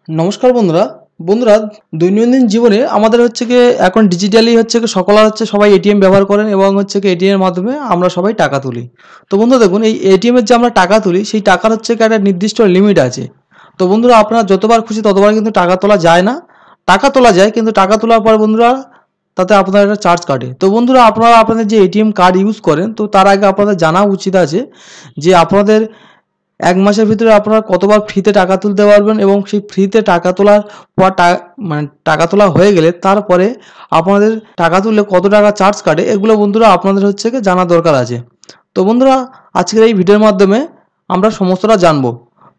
নমস্কার বন্ধুরা। বন্ধুরা, দৈনন্দিন জীবনে আমাদের এখন ডিজিটালি সকলের সবাই এটিএম ব্যবহার করেন এবং এটিএম এর মাধ্যমে আমরা সবাই টাকা তুলি। তো বন্ধুরা দেখুন, এই এটিএম এর যে আমরা টাকা তুলি সেই টাকার একটা নির্দিষ্ট লিমিট আছে। তো বন্ধুরা, আপনারা যতবার খুশি ততবার কিন্তু টাকা তোলা যায় না। টাকা তোলা যায়, কিন্তু টাকা তোলার পর বন্ধুরা তাতে আপনার একটা চার্জ কাটে। তো বন্ধুরা, আপনারা আপনাদের যে এটিএম কার্ড ইউজ করেন, তো তার আগে আপনাদের জানা উচিত আছে যে আপনাদের ১ মাসের ভিতরে আপনারা কতবার ফ্রিতে টাকা তুলতে পারবেন এবং সেই ফ্রিতে টাকা তোলার পর টাকা তোলা হয়ে গেলে তারপরে আপনাদের টাকা তুললে কত টাকা চার্জ কাটে, এগুলো বন্ধুরা আপনাদের জানা দরকার আছে। তো বন্ধুরা, আজকের এই ভিডিওর মাধ্যমে আমরা সমস্তটা জানবো।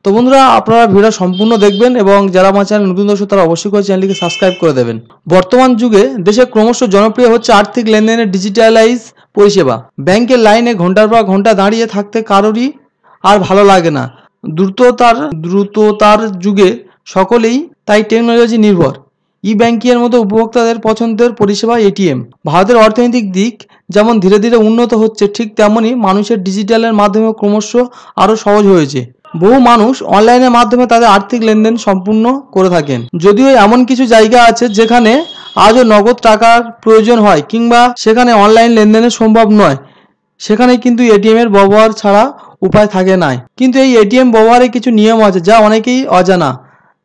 তো বন্ধুরা, আপনারা ভিডিও সম্পূর্ণ দেখবেন এবং যারা আমার চ্যানেল নতুন দর্শক তারা অবশ্যই করে চ্যানেলটিকে সাবস্ক্রাইব করে দেবেন। বর্তমান যুগে দেশে ক্রমশ জনপ্রিয় হচ্ছে আর্থিক লেনদেনের ডিজিটালাইজ পরিষেবা। ব্যাংকের লাইনে ঘন্টার পর ঘন্টা দাঁড়িয়ে থাকতে কারোরই আর ভালো লাগে না। দ্রুততার যুগে সকলেই তাই টেকনোলজি নির্ভর। ই ব্যাংকিংয়ের মতো উপভোক্তাদের পছন্দের পরিষেবা এটিএম। ভারতের অর্থনৈতিক দিক যেমন ধীরে ধীরে উন্নত হচ্ছে, ঠিক তেমনই মানুষের ডিজিটালের মাধ্যমে ক্রমশ আরও সহজ হয়েছে। বহু মানুষ অনলাইনের মাধ্যমে তাদের আর্থিক লেনদেন সম্পূর্ণ করে থাকেন। যদিও এমন কিছু জায়গা আছে যেখানে আজও নগদ টাকার প্রয়োজন হয় কিংবা সেখানে অনলাইন লেনদেনের সম্ভব নয়, সেখানে কিন্তু এটিএম এর ব্যবহার ছাড়া উপায় থাকে না। কিন্তু এই এটিএম ব্যবহারে কিছু নিয়ম আছে যা অনেকেই অজানা,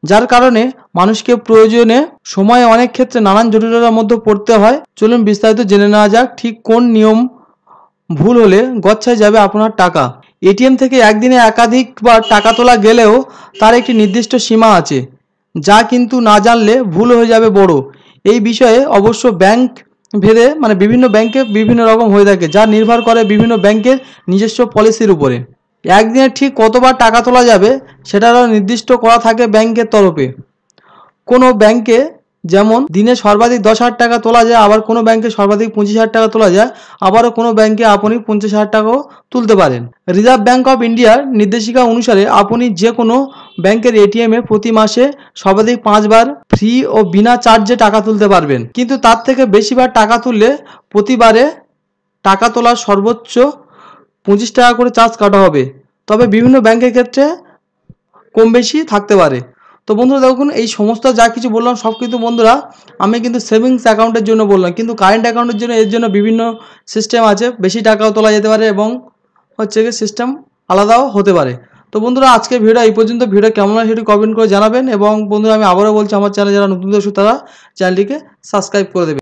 যার কারণে মানুষকে প্রয়োজনে সময়ে অনেক ক্ষেত্রে নানান জটিলতার মধ্যে পড়তে হয়। চলুন বিস্তারিত জেনে নেওয়া যাক ঠিক কোন নিয়ম ভুল হলে গচ্ছায় যাবে আপনার টাকা। এটিএম থেকে একদিনে একাধিকবার টাকা তোলা গেলেও তার একটি নির্দিষ্ট সীমা আছে, যা কিন্তু না জানলে ভুল হয়ে যাবে বড়। এই বিষয়ে অবশ্য ব্যাংক ভেদে বিভিন্ন ব্যাংকে বিভিন্ন রকম হয়ে থাকে, যা নির্ভর করে বিভিন্ন ব্যাংকের নিজস্ব পলিসির উপরে। একদিনে ঠিক কতবার টাকা তোলা যাবে সেটারও নির্দিষ্ট করা থাকে ব্যাংকের তরফে। কোনো ব্যাংকে যেমন দিনে সর্বাধিক 10,000 টাকা তোলা যায়, আবার কোনো ব্যাংকে সর্বাধিক 25,000 টাকা তোলা যায়, আবারও কোনো ব্যাংকে আপনি 50,000 টাকাও তুলতে পারেন। রিজার্ভ ব্যাংক অফ ইন্ডিয়ার নির্দেশিকা অনুসারে আপনি যে কোনো ব্যাংকের এটিএমে প্রতি মাসে সর্বাধিক 5 বার ফ্রি ও বিনা চার্জে টাকা তুলতে পারবেন। কিন্তু তার থেকে বেশিবার টাকা তুললে প্রতিবারে টাকা তোলার সর্বোচ্চ 25 টাকা করে চার্জ কাটা হবে, তবে বিভিন্ন ব্যাংকের ক্ষেত্রে কম বেশি থাকতে পারে। তো বন্ধুরা দেখুন, এই সমস্ত যা কিছু বললাম সব কিন্তু বন্ধুরা আমি কিন্তু সেভিংস অ্যাকাউন্টের জন্য বললাম, কিন্তু কারেন্ট অ্যাকাউন্টের জন্য এর জন্য বিভিন্ন সিস্টেম আছে, বেশি টাকাও তোলা যেতে পারে এবং সিস্টেম আলাদাও হতে পারে। তো বন্ধুরা, আজকে ভিডিও এই পর্যন্ত। ভিডিও কেমন হয় সেটি কমেন্ট করে জানাবেন এবং বন্ধুরা আমি আবারও বলছি, আমার চ্যানেলে যারা নতুন দর্শক তারা চ্যানেলটিকে সাবস্ক্রাইব করে দেবেন।